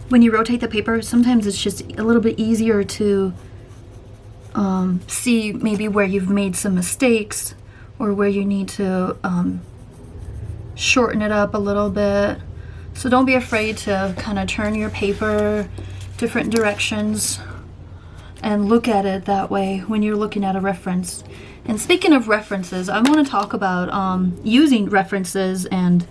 when you rotate the paper, sometimes it's just a little bit easier to see maybe where you've made some mistakes or where you need to shorten it up a little bit. So don't be afraid to kind of turn your paper different directions and look at it that way when you're looking at a reference. And speaking of references, I want to talk about using references and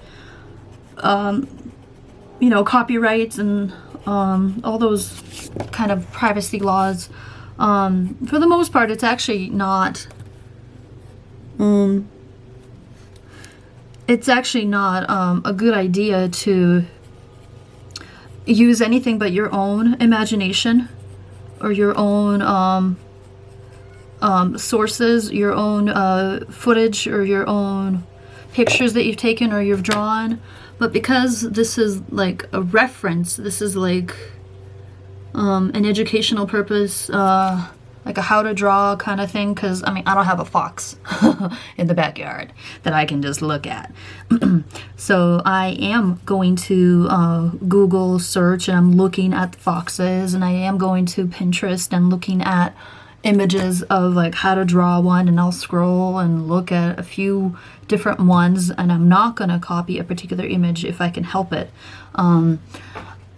you know, copyrights and all those kind of privacy laws. For the most part, it's actually not a good idea to use anything but your own imagination or your own sources, your own footage or your own pictures that you've taken or you've drawn. But because this is like a reference, this is like an educational purpose, like a how to draw kind of thing, because I mean, I don't have a fox in the backyard that I can just look at. So I am going to Google search, and I'm looking at foxes, and I am going to Pinterest and looking at images of like how to draw one, and I'll scroll and look at a few different ones, and I'm not going to copy a particular image if I can help it in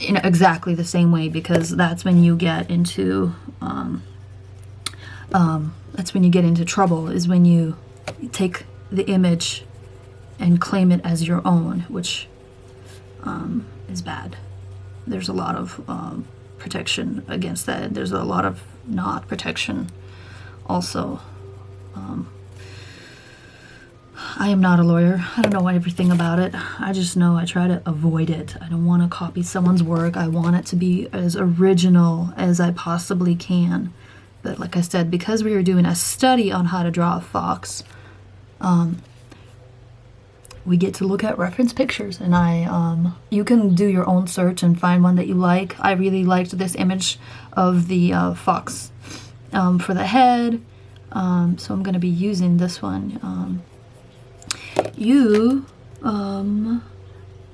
exactly the same way, because that's when you get into trouble, is when you take the image and claim it as your own, which is bad. There's a lot of protection against that. There's a lot of not protection also. I am not a lawyer. I don't know everything about it. I just know I try to avoid it. I don't want to copy someone's work. I want it to be as original as I possibly can. But like I said, because we are doing a study on how to draw a fox, we get to look at reference pictures, and you can do your own search and find one that you like. I really liked this image of the fox for the head, so I'm going to be using this one.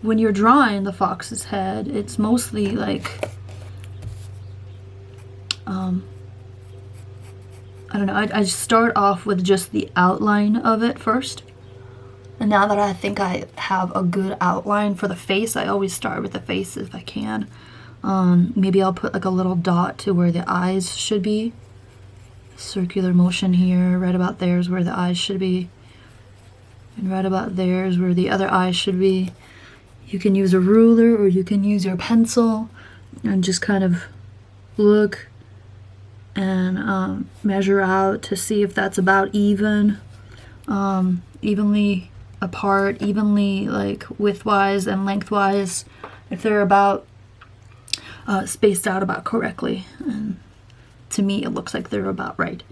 When you're drawing the fox's head, it's mostly like, I don't know, I start off with just the outline of it first. And now that I think I have a good outline for the face, I always start with the face if I can. Maybe I'll put like a little dot to where the eyes should be. Circular motion here, right about there is where the eyes should be. And right about there is where the other eye should be. You can use a ruler or you can use your pencil and just kind of look and measure out to see if that's about even, evenly apart, evenly like widthwise and lengthwise, if they're about spaced out about correctly. And to me, it looks like they're about right.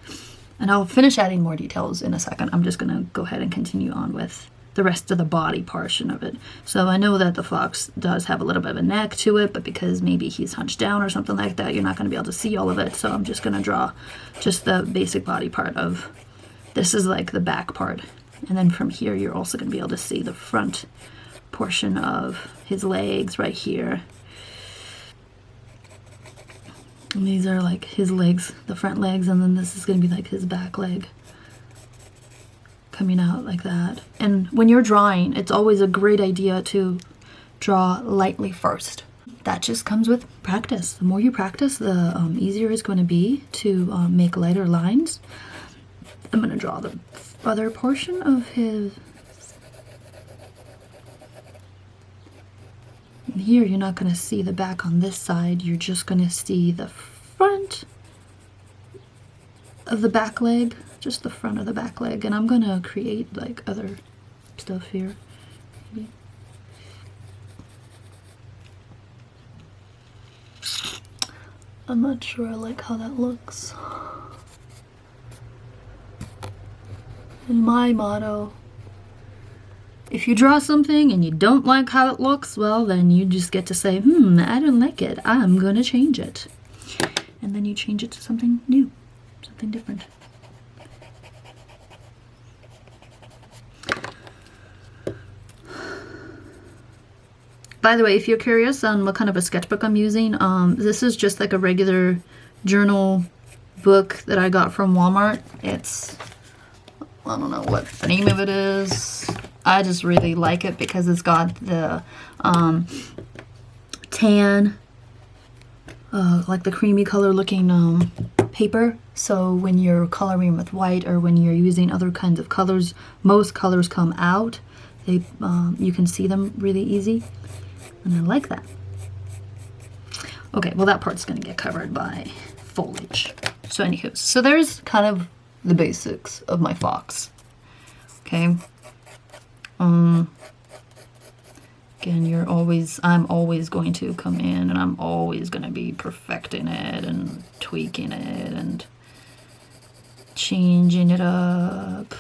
And I'll finish adding more details in a second. I'm just going to go ahead and continue on with the rest of the body portion of it. So I know that the fox does have a little bit of a neck to it, but because maybe he's hunched down or something like that, you're not going to be able to see all of it. So I'm just going to draw just the basic body part of, this is like the back part. And then from here, you're also going to be able to see the front portion of his legs right here. And these are like his legs, the front legs, and then this is going to be like his back leg coming out like that. And when you're drawing, it's always a great idea to draw lightly first. That just comes with practice. The more you practice, the easier it's going to be to make lighter lines. I'm going to draw the other portion of his. And here you're not going to see the back on this side, you're just going to see the front of the back leg, just the front of the back leg. And I'm going to create like other stuff here. Maybe. I'm not sure I like how that looks. And my motto, if you draw something and you don't like how it looks, well, then you just get to say, I don't like it. I'm going to change it. And then you change it to something new, something different. By the way, if you're curious on what kind of a sketchbook I'm using, this is just like a regular journal book that I got from Walmart. It's, I don't know what the name of it is. I just really like it because it's got the tan, like the creamy color looking paper. So when you're coloring with white or when you're using other kinds of colors, most colors come out. They you can see them really easy, and I like that. Okay, well that part's gonna get covered by foliage. So anywho, so there's kind of the basics of my fox. Okay. Again, I'm always going to come in and I'm always going to be perfecting it and tweaking it and changing it up,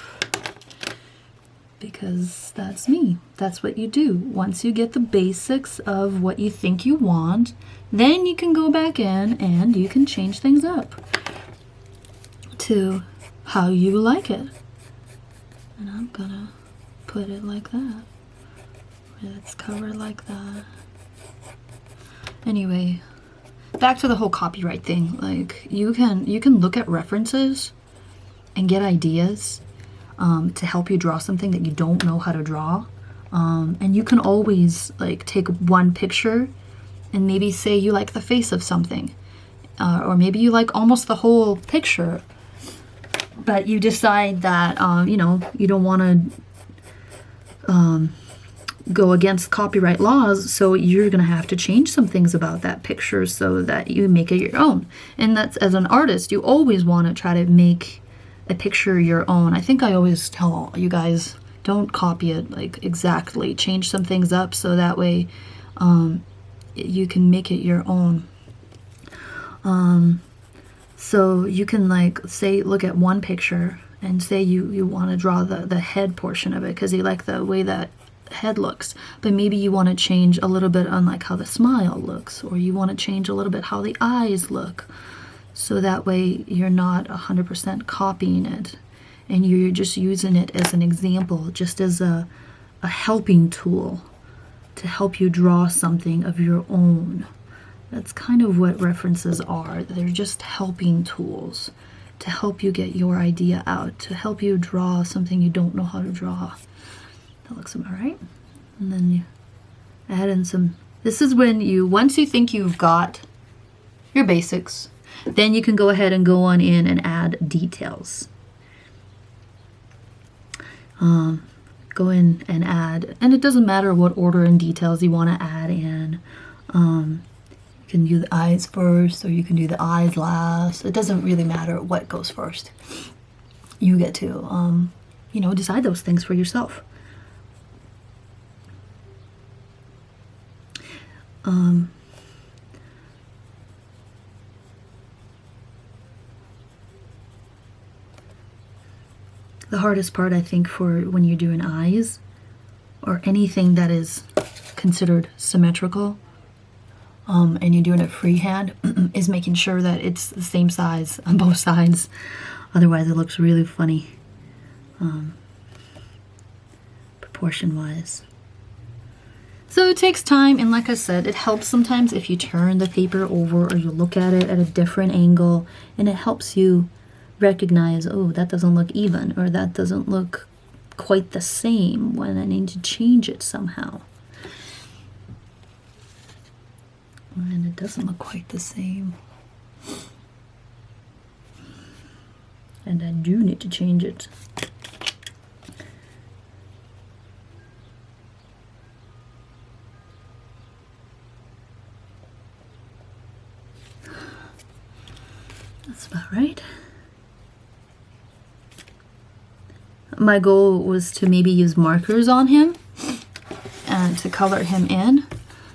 because that's me. That's what you do. Once you get the basics of what you think you want, then you can go back in and you can change things up to how you like it. And I'm gonna put it like that. It's covered like that. Anyway, back to the whole copyright thing. Like, you can look at references and get ideas to help you draw something that you don't know how to draw. And you can always like take one picture and maybe say you like the face of something, or maybe you like almost the whole picture, but you decide that you know, you don't want to go against copyright laws, so you're gonna have to change some things about that picture so that you make it your own. And that's, as an artist, you always want to try to make a picture your own. I think I always tell you guys, don't copy it like exactly. Change some things up so that way you can make it your own. So you can like say, look at one picture and say you want to draw the head portion of it because you like the way that head looks, but maybe you want to change a little bit on like how the smile looks, or you want to change a little bit how the eyes look, so that way you're not 100% copying it and you're just using it as an example, just as a helping tool to help you draw something of your own. That's kind of what references are. They're just helping tools to help you get your idea out, to help you draw something you don't know how to draw. That looks about right. And then you add in some, this is when you, once you think you've got your basics, then you can go ahead and go on in and add details. Go in and add, and it doesn't matter what order and details you want to add in. You can do the eyes first, or you can do the eyes last. It doesn't really matter what goes first. You get to, you know, decide those things for yourself. The hardest part, I think, for when you're doing eyes or anything that is considered symmetrical, and you're doing it freehand, is making sure that it's the same size on both sides. Otherwise, it looks really funny, proportion-wise. So it takes time, and like I said, it helps sometimes if you turn the paper over or you look at it at a different angle, and it helps you recognize, oh, that doesn't look even, or that doesn't look quite the same, when I need to change it somehow. And it doesn't look quite the same. And I do need to change it. That's about right. My goal was to maybe use markers on him and to color him in.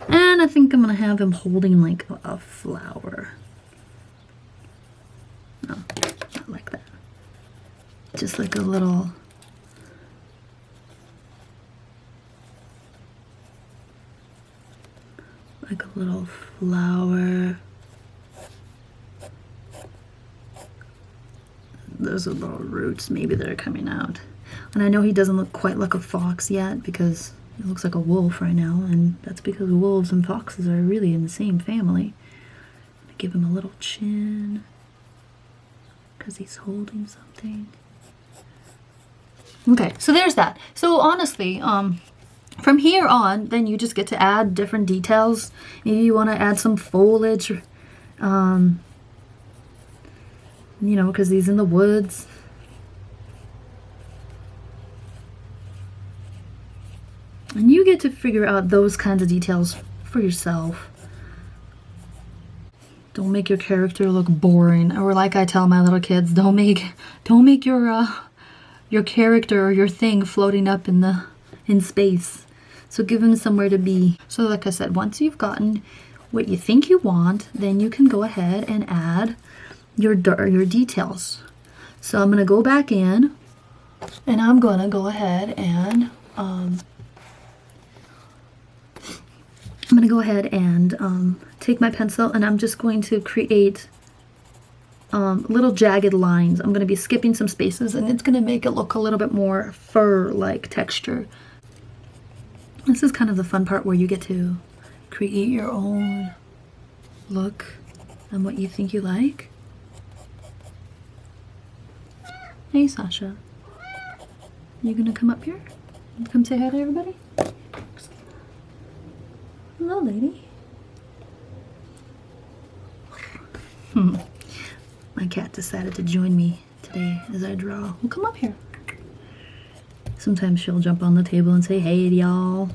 And I think I'm going to have him holding like a flower. No, not like that. Just like a little... like a little flower. Those are little roots maybe that are coming out. And I know he doesn't look quite like a fox yet because It looks like a wolf right now, and that's because wolves and foxes are really in the same family. Give him a little chin because he's holding something. Okay, so there's that. So honestly, from here on, then you just get to add different details. Maybe you want to add some foliage, you know, because he's in the woods. And you get to figure out those kinds of details for yourself. Don't make your character look boring, or like I tell my little kids, don't make your character or your thing floating up in space. So give them somewhere to be. So like I said, once you've gotten what you think you want, then you can go ahead and add your details. So I'm gonna go back in, and I'm gonna go ahead and take my pencil, and I'm just going to create little jagged lines. I'm going to be skipping some spaces, and it's going to make it look a little bit more fur-like texture. This is kind of the fun part where you get to create your own look and what you think you like. Hey, Sasha. You gonna come up here? Come say hi to everybody? Hello, lady. My cat decided to join me today as I draw. Well, come up here. Sometimes she'll jump on the table and say, hey, y'all.